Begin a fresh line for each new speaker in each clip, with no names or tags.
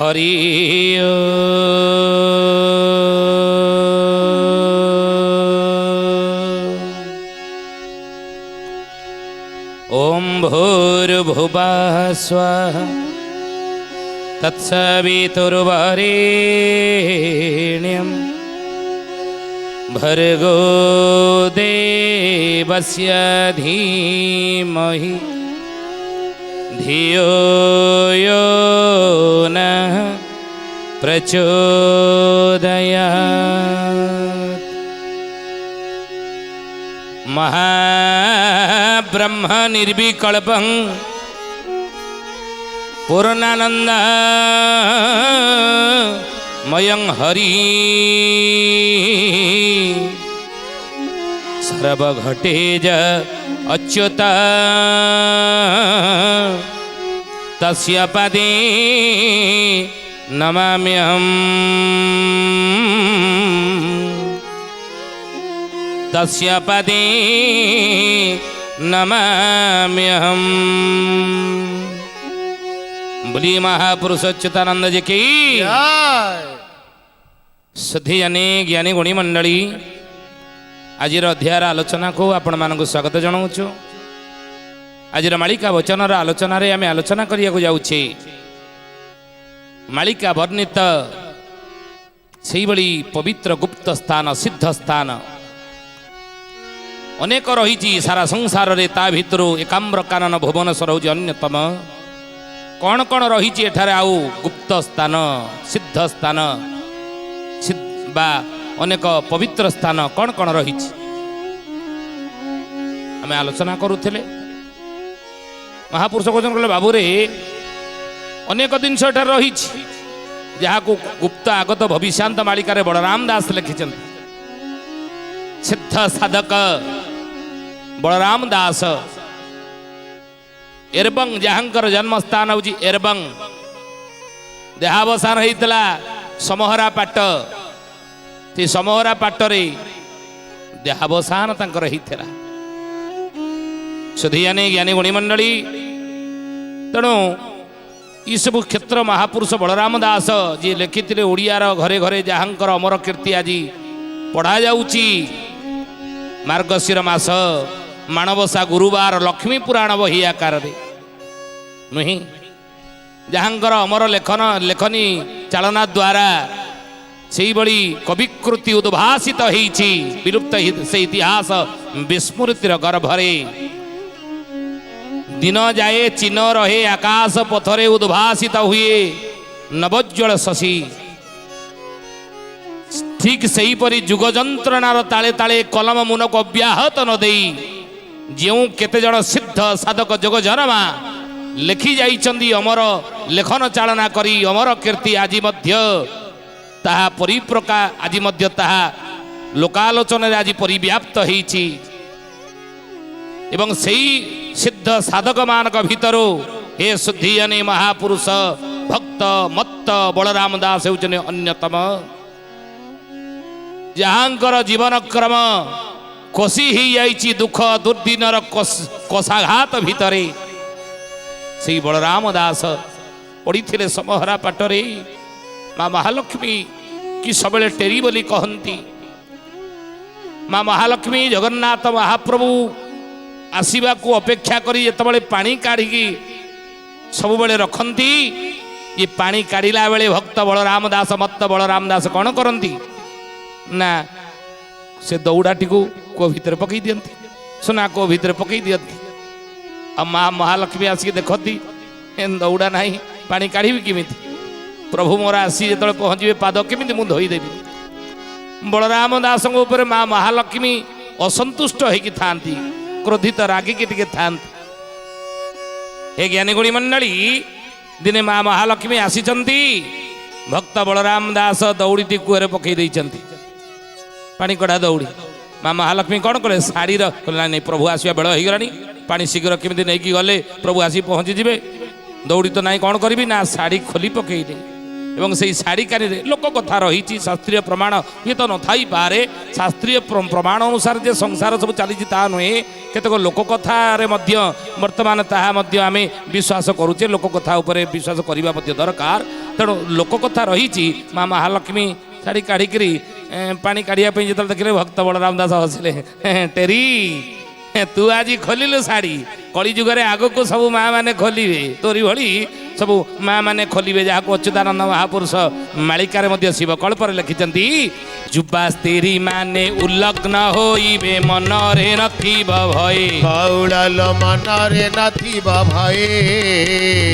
हरि ओम भूर्भुवः स्वः तत्सवितुर्वरेण्यं भर्गो देवस्य धीमहि धियो यो नः प्रचोदयात्। महाब्रह्म निर्विकल्पं पूर्णानंद मयं हरि सर्वघटेज अच्युत तस्य पदे नमाम्यहम् तस्य पदे नमाम्यहम्। बोली महापुरुष अच्युतानंद जी की सुधी अनेक ज्ञानी गुणी मंडली आज अध्यायर आलोचना को आपण मानक स्वागत जनाऊँ। आज मालिका वचनर आलोचन आम आलोचना करने जाऊे मालिका वर्णित से पवित्र गुप्त स्थान सिद्ध स्थान अनेक रही सारा संसार रे ता भितर एकाम्र कानन भुवनेश्वर हूँ अन्यतम। कौन कौन रही एठारे आउ गुप्त स्थान सिद्ध स्थान बा अनेक पवित्र स्थान कौन कौन रही आम आलोचना करुले। महापुरुष कौन कहले बाबू रे अनेक जिनस रही जहाँ को गुप्त आगत भविष्यांत मालिकार बलराम दास लिखिं सिद्ध साधक बलराम दास एरबंग जहाँकर जन्मस्थान हूँ एरबंग देहावसान होता समहरा पाट से समहरा पाटरे देहावसान होता सुधियानी ज्ञानी गुणी मंडली तेणु ये सब क्षेत्र महापुरुष बलराम दास जी लिखिते ओडियार घरे घरे जहाँकर अमर कीर्ति आज पढ़ा जाऊँची मार्गशीर मास माणवसा गुरुवार लक्ष्मी पुराण बही आकार नुह जहाँकर अमर लेखन लेखनी चालना द्वारा से बड़ी कविकृति उद्भासित होती विलुप्त से इतिहास विस्मृतिर गर्भरे दिन जाए चिन्ह रहे आकाश पथरे उद्भासित हुए नवज्वल शशि ठीक सही परी जुग जंत्रणार ताले ताले कलम मुन को व्याहत न देई जेउ केते जण सिद्ध साधक जोग जनमा लिखि जाइचंदी अमर लेखन चालना करी अमर कीर्ति आज मध्य ताहा परिप्रका आज मध्य ताहा लोकालोचन आज परिव्याप्त होईची एवं सही सिद्ध साधक मानक भितरो हे शुद्धियानी महापुरुष भक्त मत्त बलराम दास होउचने अन्यतम जहाँकर जीवन क्रम कोसी ही जाइची दुख दुर्दिनर कोषाघात भितरे से बलराम दास पड़ी थे समहरा पाटरे माँ महालक्ष्मी कि सब टेरी बोली कहती माँ महालक्ष्मी जगन्नाथ महाप्रभु आसवा को अपेक्षा करी जिते पानी काढ़ी सब बेले रखती ये पानी काढ़ला बेले भक्त बलराम दास मत्त बलराम दास कौन करती ना से दौड़ाटी को भितर पकई दियंती सुना को भितर पकई दियंती आ माँ महालक्ष्मी आसिक देखती दौड़ा ना पानी काढ़ी किमी प्रभु मोर आसी जो पहुँचे पाद केमी मुझे धोईदेवी बलराम दास माँ महालक्ष्मी असंतुष्ट होगी था क्रोधित रागिकी टे था हे ज्ञानी गुणी मंडली दिने माँ महालक्ष्मी आसीचंती भक्त बलराम दास दौड़ी कूअरे पकई देइचंती पानी कड़ा दौड़ी माँ महालक्ष्मी कौन कले शाढ़ी नहीं प्रभु आसवा बेल हो गलानी पानी शीघ्र केमी नहीं गले प्रभु आसी पहुँची जिवे दौड़ी तो नाई कौन करी ना शाढ़ी खोली पकईले एवं से शाढ़ी कानी लोक कथा रही शास्त्रीय प्रमाण ये तो न थी पारे शास्त्रीय प्रमाण अनुसार जे संसार सब चली नुहे केतक लोक कथार वर्तमान ताहा आम विश्वास करुचे लोक कथा उपरे विश्वास करने दरकार तेणु लोक कथा रही माँ महालक्ष्मी शाढ़ी काढ़ी पानी काढ़ापी जो देखिले भक्त बलराम दास हसिले टेरी तू आज खोलु शाढ़ी कली जुगे आग को सब माँ मैंने खोलिए तोरी भली सब माँ मैंने खोलिए जहाँ को अच्युतानंद महापुरुष मालिकार शिव कल्पर लिखिंट जुबा स्त्री माने उल्लग्न होइबे मनरे नथिब भय
कौड़ल मनरे नथिब भय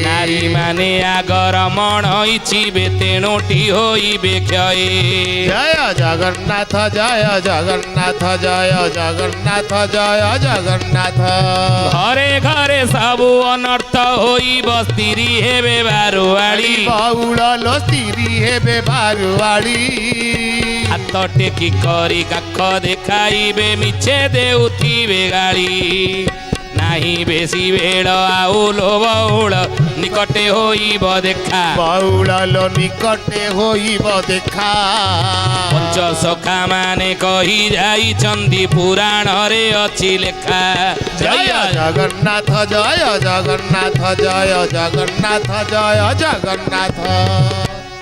नारी माने आगर मणइचिबे तेणोटी होइबे क्षय
जय जगन्नाथ जय जगन्नाथ जय जगन्नाथ जय जगन्नाथ
घरे घरे सबु अनर्थ होइब स्त्री हेबे बारुआड़ी
कौड़ल स्त्री हेबे बारुआड़ी
हाथ टेकी करी काख देखाइबे मिछे देउथिबे गाड़ी नाही बेसी भेड़ आउल बउल निकटे होइब देखा
बउल निकटे होइब देखा
पंच सखा माने कही जाई चंदी पुराण रे अछि लेखा
जय जगन्नाथ जय जगन्नाथ जय जगन्नाथ जय जगन्नाथ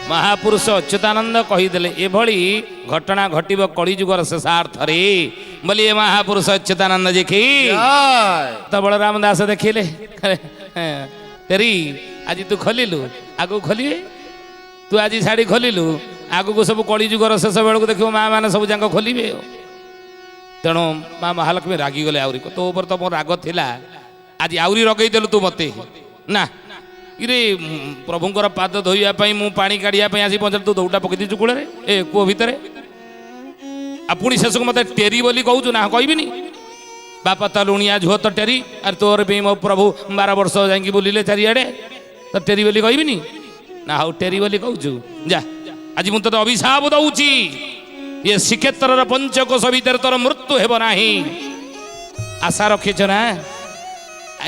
महापुरुष अच्युतानंद कहीदेले एभली घटना घटिब कलिजुगर शेषार्थ रे बोलिए महापुरुष अच्युतानंद जी की तो बलराम दास देखिले तेरी आज तू खोलिलु आगु खोलिए तू आज शाढ़ी खोलिलु आगु को सब कलिजुगर शेष बेलू देखो माँ मैंने सब जाक खोलिए तेणु माँ महालक्ष्मी रागी गले आउरी तो ऊपर तो मोर राग थिला आज आउरी रगईदेलु तू मते ना इरे प्रभुंकर पाद धोइवाई मु पानी काढ़ापी आसी पहुँच तू दौड़ा पकई दीचु कूल ए कूह भितर पुणी शेष को मत टेरी बोली कहूँ ना कहबिनी बापा तो लुणिया झुଅ तो टेरी आर तोर भी मो प्रभु 12 वर्ष जाकि बुलिले चारिआडे तो टेरी बोली कहबिनी ना हाउ टेरी बोली कहूँ जा आज मुझे तो अभिशाप दौची ये श्रीक्षेत्र पंचकोश भितर तोर मृत्यु हेब ना आशा रखीच ना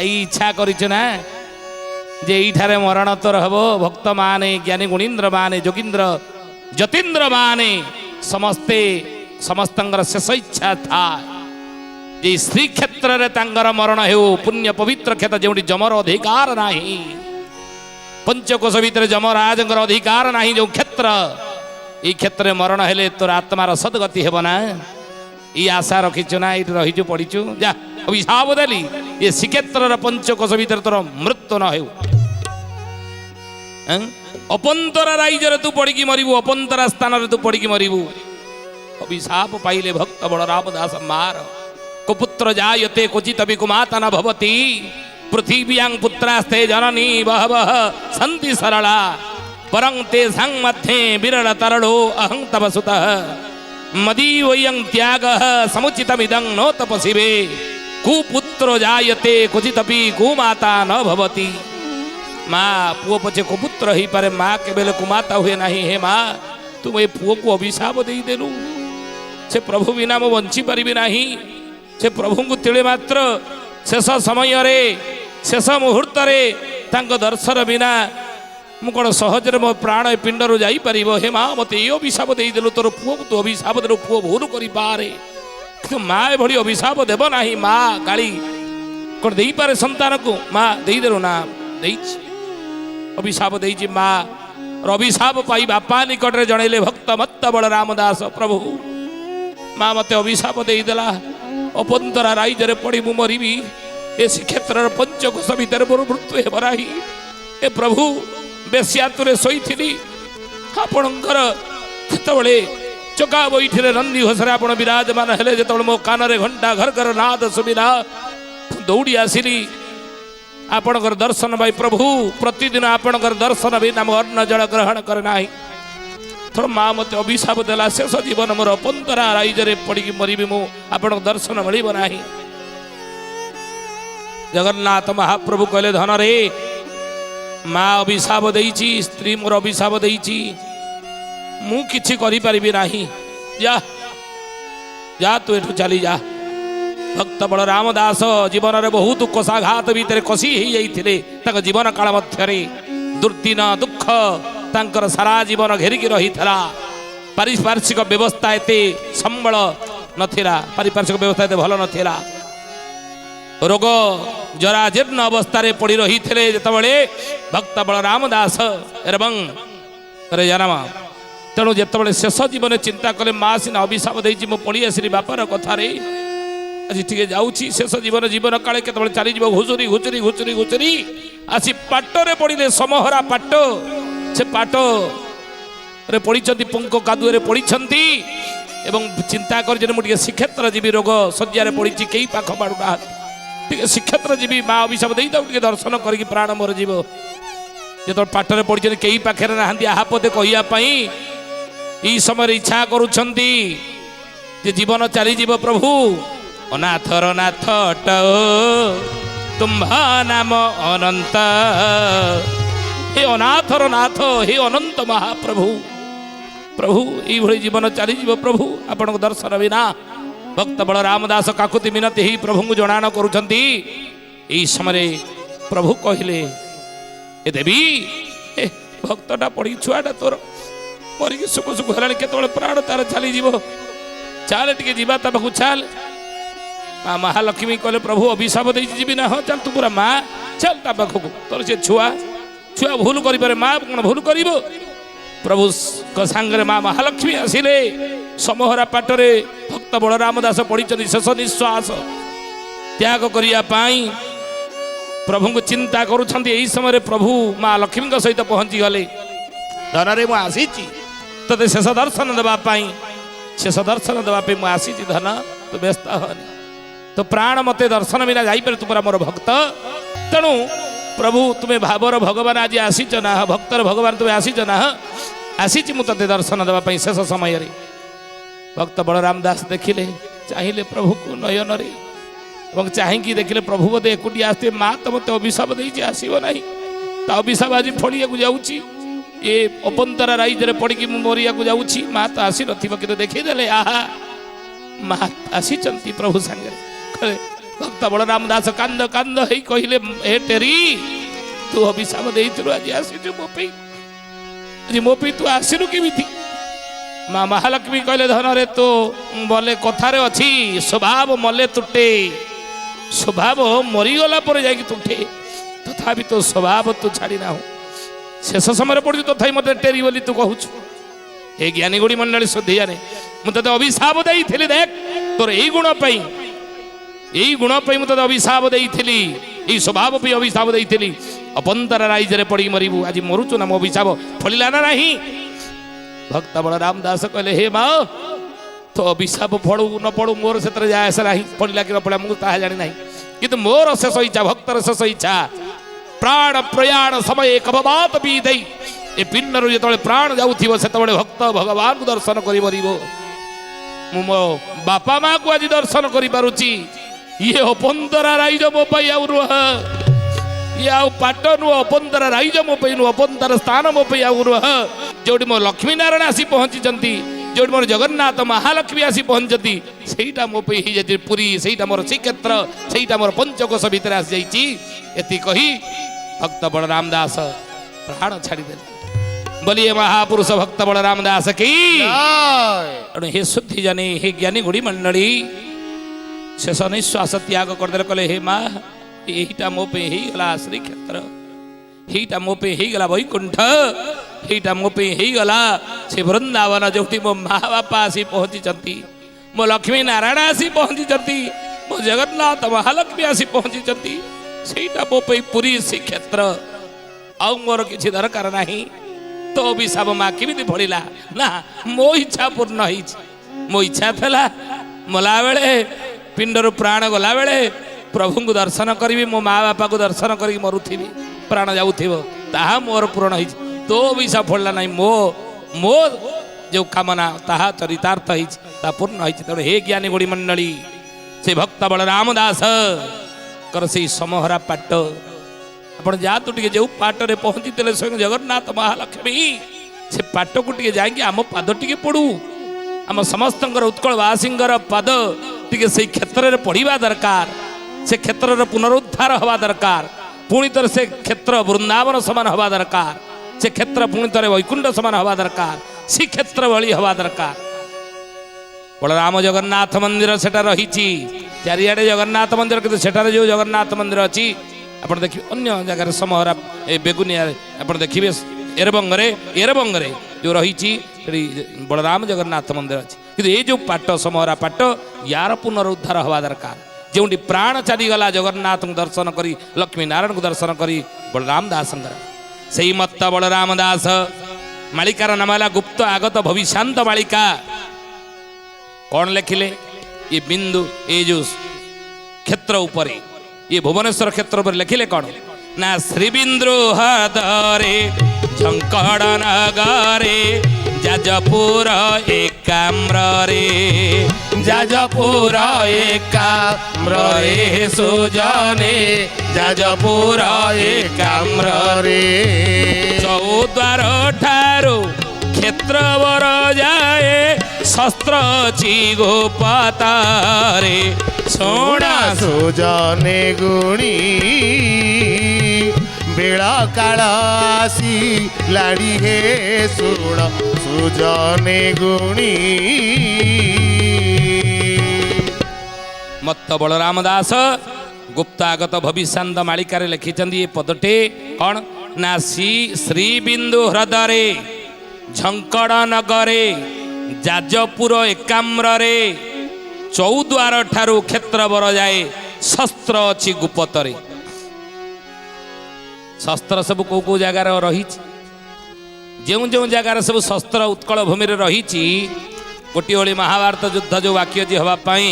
इच्छा करिच ना जे यठारे मरण तोर हम भक्त माने ज्ञानी गुणीन्द्र माने जोगीन्द्र जतीन्द्र माने समस्ते समस्तंगर शेष इच्छा था जे श्रीक्षेत्र रे तांगर मरण हेउ पुण्य पवित्र क्षेत्र जो जमर अधिकार नाही पंचकोश भितर जमराजंगर अधिकार नाही जो क्षेत्र ई क्षेत्र मरण हेले तोर आत्मार सदगति हेब ना ई आशा रखीचु ना ये रहीचु पड़ीचु जा अभिशाप देली ये श्रीक्षेत्र पंचकोश भितर तोर मृत्यु न हेउ अपंतरा राइजरे तू पड़ी मरबू अपंतरा स्थान तू पड़ी मरबू अभिशाप पाइले भक्त बलराम दास मार कुपुत्र जायते क्वचित कुमाता न भवति पृथिव्यां पुत्रास्ते जननी बहवः सन्ति सरला परं तेषां मध्ये विरल तरलो अहं तव सुतः मदीयं त्यागः समुचितमिदं नो तपसिवे कुपुत्र जायते क्वचिदपि कुमाता न भवति माँ पुओ पछे कुपुत्र ही पारे माँ केबेले कुमाता हुए नहीं हे माँ तुम ये पुओ को अभिशाप दे देलु से प्रभु बिना मो बंची पारिबी नहीं से प्रभु को तिले मात्र शेष समय रे शेष मुहूर्त रे तांक दर्शन बिना मु कौन सहजरे मो प्राण पिंड रू जाई परिबो हे माँ मते ये अभिशाप दे देलु तोर पुओ को तू अभिशाप देलु पुओ भूल करि पारे माँ एभली अभिशाप देब नाही माँ गाली कौन दे पारे संतान को माँ दे देलु ना देइछि अभिशाप देइछि माँ अभिशाप पाई बापा निकट रे जणैले भक्त मत्त बलराम दास प्रभु माँ मते अभिशाप देदेला अपंतरा राइजरे पड़ी मु मरबी ए श्रीक्षेत्र पंचकोश भितर मोर मृत्यु हेब नाही ए प्रभु बेश्यातुरे शोइथिली आपणकर केतबळे चका बैठिले नंदी घोषरे आपण विराजमान हेले जेतबळे मो कानरे घंटा घर घर नाद सुबिला दौड़ी आसिली आपणकर दर्शन भाई प्रभु प्रतिदिन आपणकर दर्शन भी नाम अन्न जल ग्रहण करे नाही थोड़ा माँ मत अभिशाप देला शेष जीवन मोर अपंतरा राइजरे पड़ी मरबी मु आपण दर्शन मिलिब नाही जगन्नाथ महाप्रभु कहले धन रे माँ अभिशाप देइछि स्त्री मोर अभिशाप देइछि मु किछि करि परिबि नाही जा जा तू एठु चली जा भक्त बलराम दास जीवन रे बहुत कोषाघात भीतर कषि ही जाइथिले तक जीवन काल मध्यरे दुर्दिन दुख तांकर सारा जीवन घेरिकी रही था। पारिपार्श्विक व्यवस्था एते संबल नथिला, पारिपार्श्विक व्यवस्था एते भल नथिला। रोग जरा जीर्ण अवस्था पड़ी रही थे जितेबाला भक्त बलराम दास एवं राम। तेणु जितेबाला शेष जीवन चिंता कले माँ सीना अभिशाप देती मु पड़ी आसली बापार कथार आज टे जाऊँगी शेष जीवन जीवन काले के चली घुचुरी घुचुरी घुचुरी घुचुरी आसी पाटरे पड़े समहरा पाट से पाट रे पड़ी पंक कादुए पड़ी एवं चिंता कर श्रीक्षेत्र जीवी रोग शज्या पड़ी कई पाख बाड़ूना श्रीक्षेत्र जीवी माँ अभिशाप दे टे दर्शन करके प्राण मोर जीव जो पाटरे पड़ी कई पाखे ना आपदे कहवाई यही समय इच्छा करुंच जीवन चली प्रभु अनाथर नाथ तुम्भा नाम अनंत हे अनाथर नाथ हे अनंत महाप्रभु प्रभु ये जीवन चली प्रभु आपण दर्शन बिना भक्त बलराम दास काकुति मिनती ही प्रभु को जनाण करुछंती। यही समय प्रभु कहले ए देवी भक्तटा पड़ी छुआटा तोर मरिकी सुख सुख है केतବେଳେ प्राण तार चली चाल टे जीवा ता पाखु चाल। माँ महालक्ष्मी कहले प्रभु अभिशाप दे जी ना हाँ चल तू पूरा माँ चल ता पाखक तोर से छुआ छुआ भूल कर माँ कौन भूल कर प्रभु सांगे माँ महालक्ष्मी आसिले समहरा पाटरे भक्त बलराम दास पड़ी शेष निश्वास त्याग करने प्रभु को चिंता करुँच। यही समय प्रभु माँ लक्ष्मी सहित पहुँची गले धन में आसी ते शेष दर्शन देवाई शेष दर्शन देवाई मुझे आसी धन तू व्यस्त हनी तो प्राण मते दर्शन बिना जापर तू मोर भक्त तेणु प्रभु तुम्हें भावर भगवान आज आसीच ना भक्तर भगवान तुम्हें आसीच ना आसी मुझे दर्शन देवाई शेष समय भक्त बलराम दास देखिले चाहिए प्रभु को नयन रे चाहिए देखिले प्रभु बोधे एकुटी आसते माँ तो मत अभिशाप देती आसब ना अभिशाप आज फड़िया जाऊँगी ये अपंतरा राइजरे पड़ी मरिया जाऊँगी माँ तो आसी न देखीदे आहा माँ आसी प्रभु सांगे भक्त बलराम दास कांद कांद ही कहले हे टेरी तू अभिशाप देइथिलु आज आसी मो पे तू आसिलु केमिति। माँ महालक्ष्मी कहले धन रे तो बोले कथारे अच्छी स्वभाव मले तुटे स्वभाव मरीगला पर जाकि तुटे तथापि तो स्वभाव तू छाड़ी ना हो शेष समय पड़ी तथा मत टेरी बोली तू कहूँ हे ज्ञानी गुड़ी मंडली शुद्धिया ने मुझे अभिशाप देइथिली देख तोर यही गुण पाई यही गुण पाई मुझे अभिशाप देइथिली यही स्वभाव पे अभिशाप देइथिली अपंतरा राइजरे पड़ी मरबू आज मरुचु ना मो अभिशाप फलिला ना नहीं। भक्त बलराम दास कहले हे माँ तो अभिशाप पड़ू न पड़ू मोर से जाए ना पड़ा कि न पड़ा मुझे ताहा जानी ना कि मोर शेष इच्छा भक्तर शेष इच्छा प्राण प्रयाण समय कबबात भी दे ए पिंडर जो प्राण जाऊे से भक्त भगवान को दर्शन कर मो बापा माँ को आज दर्शन कर ये अपंतरा राइज मो पाई आउ रुह ये आउ पाट नु अपंतरा राइज मो पाई नु अपंतर स्थान मो पाई आउ रुह जोटी मो लक्ष्मी नारायण आसी पहुँची जो मोर जगन्नाथ महालक्ष्मी आसी पहुँचती सहीटा मो पे ही पुरी सहीटा मोर श्रीक्षेत्र सहीटा मोर पंचकोश भितर आसी जाती कही भक्त बलराम दास प्राण छाड़ीदे बोलिए महापुरुष भक्त बलराम दास की हे शुद्धि जानी हे ज्ञानी गुड़ी मंडली शेष निश्वास त्याग करदे कहले हे माँ यहीटा मो पे ही गला श्रीक्षेत्र यहीटा मो पे ही गला वैकुंठ यहीटा मो पे ही गला से वृंदावन जोटी मो माँ बापा आसी पहुँची मो लक्ष्मी नारायण आसी पहुँची मो जगन्नाथ महालक्ष्मी आसी पहुँची सेटा मो पे पुरी श्रीक्षेत्र आउ मोर किसी दरकार नहीं तो अभिशाप माँ केमी फड़ा ना मो इच्छा पूर्ण मो इच्छा था मला बेले पिंडर प्राण गला बेले प्रभु को दर्शन करी मो माँ बापा को दर्शन करी मरुथी प्राण जाऊ ताहा मोर पूर्ण हो तो अभिशाप फड़ा ना मो मो जो कामना ताहा चरितार्थ हो पूर्ण हो तेणु हे ज्ञानी गुड़ी मंडली से भक्त बलराम दास कर से समहरा पाट आपण जातु टे जो पाटरे पहुँची स्वयं जगन्नाथ महालक्ष्मी से पाट को टे जाकि आम पाद टे पड़ू आम समस्त उत्कलवासी पाद टे से क्षेत्र में पड़ा दरकार से क्षेत्र पुनरुद्धार हवा दरकार पुणी तर से क्षेत्र वृंदावन समान हवा दरकार से क्षेत्र पुणी थे वैकुंठ समान हवा दरकार श्रीक्षेत्र भली हवा दरकार बलराम जगन्नाथ मंदिर सेटा रही चारिआडे जगन्नाथ मंदिर किंतु सेठारे जो जगन्नाथ मंदिर अच्छी आप देखिए अन्य जगह समहरा बेगुनिया आप देखिए एरबंगरे जो रही बलराम जगन्नाथ मंदिर अच्छी कि ये जो पाट समहरा पाट यार पुनरुद्धार हवा दरकार जो प्राण चलीगला जगन्नाथ दर्शन करी लक्ष्मी नारायण को दर्शन करी बलराम दास से मत बलराम दास मालिकार नाम है गुप्त आगत भविष्यांत मालिका कौन लिखिले ये बिंदु ये जो क्षेत्र ऊपर ये भुवनेश्वर क्षेत्र ऊपर लिखिले कौन ना श्रीबिंदु हदरे झंकड़ नगरे जाजपुर एकाम्र रे जाजपुर एकाम्र रे सुजने जाजपुर एकाम्र रे चौद्वार ठारू क्षेत्र बर जाए शस्त्र ची गोपतारे सोना
सुजने गुणी बेला काल आसी लाड़ी हे सुण सुजने गुणी
मत बलराम दास गुप्तागत भविष्यांत मालिकार लिखिं ये पदटे कौन ना श्रीबिंदु हृदय झंकड़ नगरे जाजपुर एकाम्र रे चौद्वार ठारू क्षेत्र बर जाए शस्त्र अच्छी गुपतरे शस्त्र सब कौ जगार रही जो जो जगार सब शस्त्र उत्कल भूमि रही गोटे ओली महाभारत युद्ध जो वाक्य जी हवापाई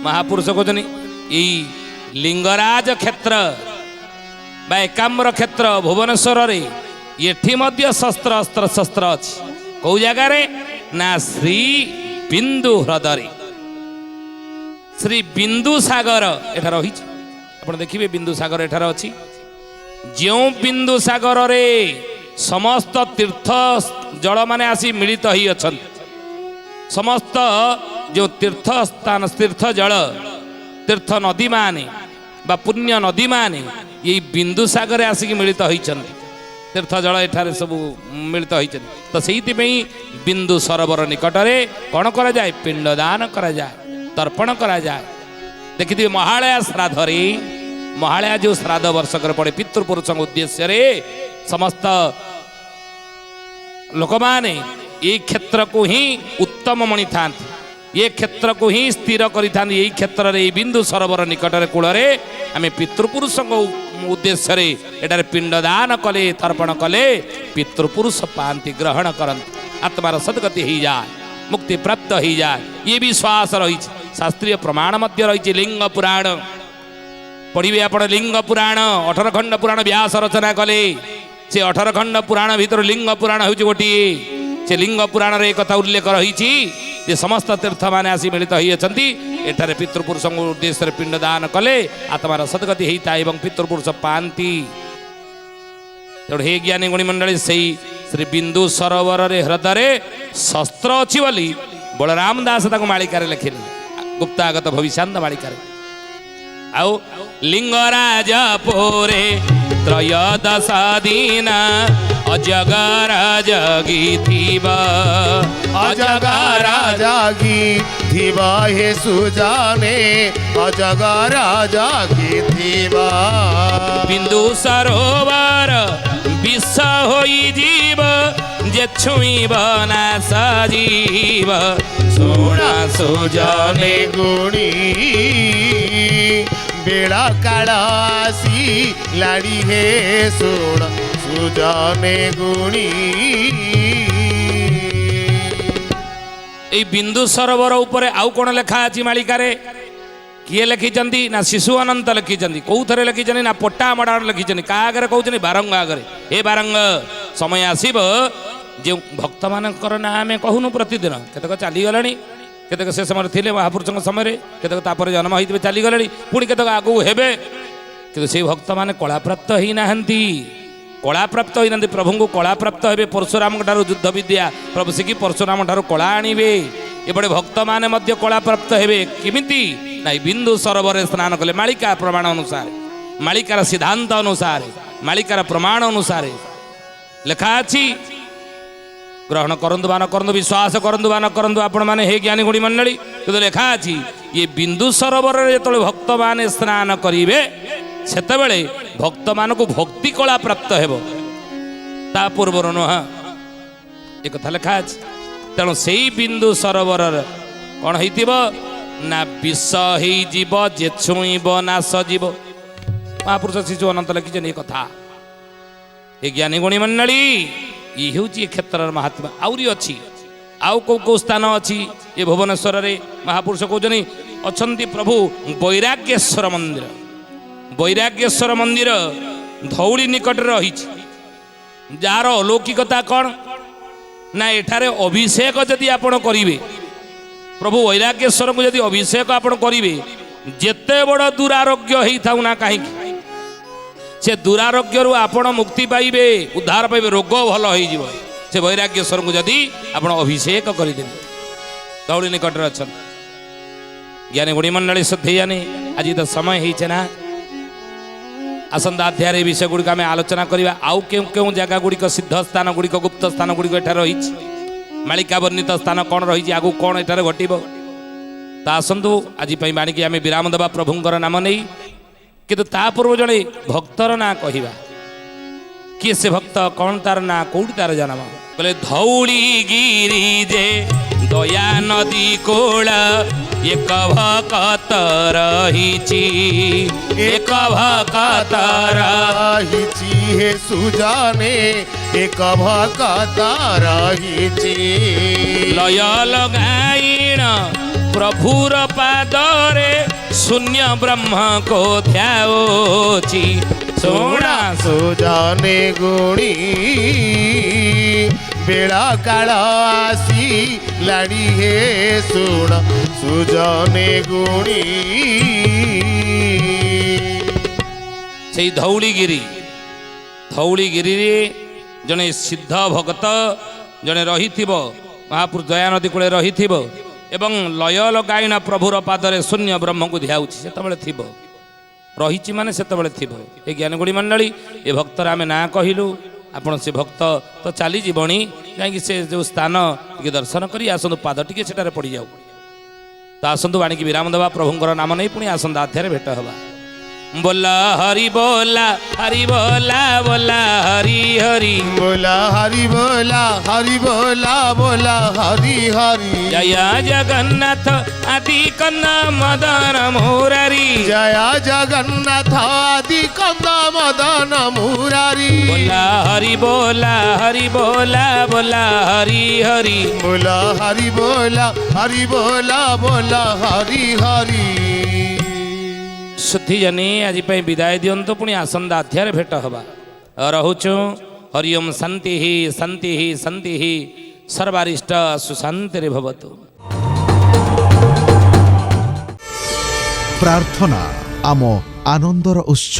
महापुरुष कहते यही लिंगराज क्षेत्र बा एकाम्र क्षेत्र भुवनेश्वर रे ये मध्य शस्त्र अस्त्र शस्त्र अच्छी कौ जगार ना श्री बिंदु हृदय श्री बिंदु सागर एठार रही आप देखिए बिंदु सागर एठार अच्छी जो बिंदु सागर रे समस्त तीर्थ जल माने आसी मिलित ही अच्छा समस्त जो तीर्थ स्थान तीर्थ जल तीर्थ नदी माने बा पुण्य नदी माने ये बिंदु सागर आसिक मिलित होती तीर्थ जल एठारे सब मिलित होती तो से बिंदु सरोवर निकट में कौन करा जाए पिंडदान करा जाए तर्पण करा जाए देखिए महालया श्राद्धरे महालया जो श्राद्ध वर्षक पड़े पितृपुरुष उद्देश्य रे समस्त लोक माने ये क्षेत्र को ही उत्तम मणि था ये क्षेत्र को ही स्थिर करी यही क्षेत्र रे बिंदु सरोवर निकट कूल आम पितृपुरुष उद्देश्य रे एटार पिंडदान कले तर्पण कले पितृपुरुष पांति ग्रहण करते आत्मार सद्गति हो जाए मुक्ति प्राप्त हो जाए ये विश्वास रही शास्त्रीय प्रमाण मध्य रही लिंग पुराण पढ़िए आप लिंग पुराण 18 खंड पुराण व्यास रचना कले से 18 खंड पुराण भीतर लिंग पुराण हूँ गोटे से लिंग पुराण रे कथा उल्लेख रही समस्त तीर्थ माने आसी मिलित होती एठारे पितृपुरुष उद्देश्य पिंडदान कले आत्मार सद्गति होता है पितृपुरुष पाती हे ज्ञानी गुणी मंडली से श्री बिंदु सरोवर रे हृदय शस्त्र अच्छी बोली बलराम दास मालिकार लिखिले गुप्तागत भविष्यांत मालिकार आउ लिंगराज पोरे त्रयोदश दिन अजगर जगी थीबा
अजगर जगी थीबा हे सुजाने अजगर जगी थीबा
बिंदु सरोवर विष होई जीव जे छुईब ना सजीव सोना सुजने
गुणी बेड़ा काला आसी लाड़ी हे सोण सुजने गुणी
बिंदु सरोवर उपरे आउ कौन लेखा अच्छी मालिकारे किए लिखिं ना शिशु अनंत लिखिं कौ थे लिखिं ना पट्टा मड़ा लिखिं क्या आगे कहते बारंग आगे हे बारंग समय आसब जो भक्त मानकर ना आम कहूनु प्रतिदिन केतक चलीगला केतक से समय थे महापुरुषों समय केतक तापर जन्म होते चलीगले पुणी केतक आगू हेबे कि से भक्त मैंने कला प्राप्त ही ना कला प्राप्त होना प्रभु को कला प्राप्त हे परशुराम ठार युद्ध विद्या प्रभु शिखी परशुराम ठार कला आणवे एपटे भक्त मैंने कला प्राप्त हे किमिति ना बिंदु सरोवर स्नान कले मालिका प्रमाण अनुसार मालिकार सिद्धांत अनुसार मालिकार प्रमाण अनुसार ଲେଖା ଅଛି ଗ୍ରହଣ କରନ୍ତୁ ବା ନ କରନ୍ତୁ, ବିଶ୍ୱାସ କରନ୍ତୁ ବା ନ କରନ୍ତୁ ଆପଣ ମାନେ ହେ ଜ୍ଞାନୀ ଗୁଣୀ ମଣ୍ଡଳୀ, କିନ୍ତୁ ଲେଖା ଅଛି ଇଏ ବିନ୍ଦୁ ସରୋବରରେ ଯେତେବେଳେ ଭକ୍ତମାନେ ସ୍ନାନ କରିବେ ସେତେବେଳେ ଭକ୍ତମାନଙ୍କୁ ଭକ୍ତି କଳା ପ୍ରାପ୍ତ ହେବ, ତା ପୂର୍ବରୁ ନୁହଁ, ଏ କଥା ଲେଖା ଅଛି। ତେଣୁ ସେଇ ବିନ୍ଦୁ ସରୋବରରେ କ'ଣ ହେଇଥିବ ନା ବିଷ ହେଇଯିବ, ଯେ ଛୁଇଁବ ନାଶ ଯିବ। ମହାପୁରୁଷ ଶିଶୁ ଅନନ୍ତ ଲେଖିଛନ୍ତି ଏ କଥା। ଏ ଜ୍ଞାନୀ ଗୁଣୀ ମଣ୍ଡଳୀ, ଇଏ ହେଉଛି ଏ କ୍ଷେତ୍ରର ମହାତ୍ମା। ଆହୁରି ଅଛି, ଆଉ କେଉଁ କେଉଁ ସ୍ଥାନ ଅଛି ଏ ଭୁବନେଶ୍ୱରରେ ମହାପୁରୁଷ କହୁଛନ୍ତି ଅଛନ୍ତି ପ୍ରଭୁ ବୈରାଗ୍ୟେଶ୍ୱର ମନ୍ଦିର। ବୈରାଗ୍ୟେଶ୍ୱର ମନ୍ଦିର ଧଉଳି ନିକଟରେ ରହିଛି, ଯାହାର ଅଲୌକିକତା କ'ଣ ନା ଏଠାରେ ଅଭିଷେକ ଯଦି ଆପଣ କରିବେ, ପ୍ରଭୁ ବୈରାଗ୍ୟେଶ୍ୱରଙ୍କୁ ଯଦି ଅଭିଷେକ ଆପଣ କରିବେ, ଯେତେ ବଡ଼ ଦୁରାରୋଗ୍ୟ ହେଇଥାଉ ନା କାହିଁକି ସେ ଦୁରାରୋଗ୍ୟରୁ ଆପଣ ମୁକ୍ତି ପାଇବେ, ଉଦ୍ଧାର ପାଇବେ, ରୋଗ ଭଲ ହେଇଯିବ ସେ ବୈରାଗ୍ୟେଶ୍ୱରଙ୍କୁ ଯଦି ଆପଣ ଅଭିଷେକ କରିଦେବେ। ଧଉଳି ନିକଟରେ ଅଛନ୍ତି ଜ୍ଞାନୀ ଗୁଣୀ ମଣ୍ଡଳୀ ଶ୍ରଦ୍ଧେୟାନି। ଆଜି ତ ସମୟ ହେଇছে ନା, ଆସନ୍ତା ଅଧ୍ୟାୟରେ ଏ ବିଷୟ ଗୁଡ଼ିକ ଆମେ ଆଲୋଚନା କରିବା। ଆଉ କେଉଁ କେଉଁ ଜାଗା ଗୁଡ଼ିକ ସିଦ୍ଧ ସ୍ଥାନ ଗୁଡ଼ିକ, ଗୁପ୍ତ ସ୍ଥାନ ଗୁଡ଼ିକ ଏଠାରେ ରହିଛି, ମାଳିକା ବର୍ଣ୍ଣିତ ସ୍ଥାନ କ'ଣ ରହିଛି, ଆଗକୁ କ'ଣ ଏଠାରେ ଘଟିବ, ତା ଆସନ୍ତୁ ଆଜି ପାଇଁ ବାଣିକି ଆମେ ବିରାମ ଦେବା ପ୍ରଭୁଙ୍କର ନାମ ନେଇ। କିନ୍ତୁ ତା ପୂର୍ବ ଜଣେ ଭକ୍ତର ନାଁ କହିବା। କିଏ ସେ ଭକ୍ତ, କ'ଣ ତାର ନାଁ, କୋଉଠି ତାର ଜନ୍ମ? କହିଲେ ଧଉଳିଗିରି ଯେ ଦୟା ନଦୀ କୋଳ ଏକ ଭକତ ରହିଛି, ଏକ ଭକତ
ରହିଛି ହେ ସୁଜାନେ, ଏକ ଭକତ ରହିଛି।
ଲୟ ଲଗାଇଣ ପ୍ରଭୁର ପାଦରେ ଶୂନ୍ୟ ବ୍ରହ୍ମକୁ ଧ୍ୟାଉଛି। ଶୁଣା
ସୁଜାନେ ଗୁଣୀ ବେଳା କାଳ ଆସି ଲାଡ଼ି ହେ ଶୁଣ ସୁଜାନେ ଗୁଣୀ।
ସେଇ ଧଉଳିଗିରିରେ ଜଣେ ସିଦ୍ଧ ଭଗତ ଜଣେ ରହିଥିବ, ମହାପୁରୁଷ ଦୟାନଦୀ କୂଳେ ରହିଥିବ ଏବଂ ଲୟ ଲଗାଇଣ ପ୍ରଭୁର ପାଦରେ ଶୂନ୍ୟ ବ୍ରହ୍ମକୁ ଧ୍ୟାଉଛି। ସେତେବେଳେ ଥିବ, ରହିଛି ମାନେ ସେତେବେଳେ ଥିବ। ଏ ଜ୍ଞାନୀ ଗୁଣୀ ମଣ୍ଡଳୀ, ଏ ଭକ୍ତର ଆମେ ନାଁ କହିଲୁ, ଆପଣ ସେ ଭକ୍ତ ତ ଚାଲିଯିବଣି, ଯାଇକି ସେ ଯେଉଁ ସ୍ଥାନ ଟିକେ ଦର୍ଶନ କରି ଆସନ୍ତୁ, ପାଦ ଟିକେ ସେଠାରେ ପଡ଼ିଯାଉ। ତ ଆସନ୍ତୁ ବାଣିକି ବିରାମ ଦେବା, ପ୍ରଭୁଙ୍କର ନାମ ନେଇ ପୁଣି ଆସନ୍ତା ଅଧ୍ୟାୟରେ ଭେଟ ହେବା। बोला हरि बोला हरि बोला बोला हरि हरि
बोला हरि बोला हरि बोला बोला हरि हरि
जय जगन्नाथ आदि कंद मदन मुरारी
जय जगन्नाथ आदि कंद मदन मुरारी
बोला हरि बोला हरि बोला बोला हरि हरि
बोला हरि बोला हरि बोला बोला हरि हरि
शुद्धि जनी आज विदाय दिंतु पुणी आसंदा अध्याय भेट हवा रहुचु हरिओम शांति ही शांति ही शांति ही सर्वारिष्ट सुशांति भवतु।
प्रार्थना आम आनंदर उत्स।